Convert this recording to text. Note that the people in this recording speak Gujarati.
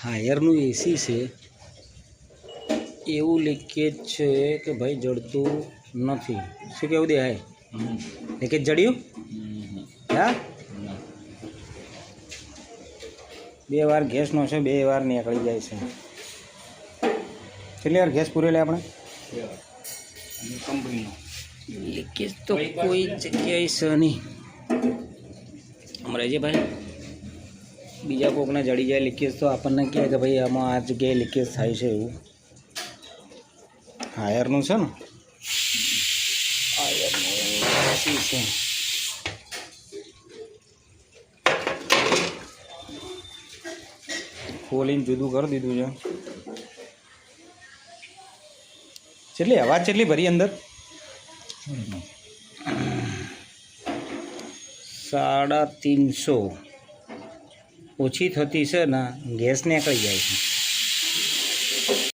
હાયરનું એસી છે એવું લીકેજ છે કે ભાઈ જડતું નથી. શું કેવું દેખાય? લીકેજ જડ્યું? હા, 2 વાર ગેસનો છે, 2 વાર નીકળી જાય છે. કેટલી વાર ગેસ પૂરેલો આપણે? કંપનીનો લીકેજ તો કોઈ જગ્યાએ છે નહીં. અમારે જે ભાઈ બીજા કોકને જડી જાય લીકેજ તો આપણને કહે કે ભાઈ આમાં આ જગ્યાએ લીકેજ થાય છે એવું. હાયરનું છે ને, હાયરનું એસી છે. ખોલીને જુદું કરી દીધું છે. કેટલી હવા કેટલી ભરી અંદર? 350 ઓછી થતી છે ને, ગેસ નીકળી જાય છે.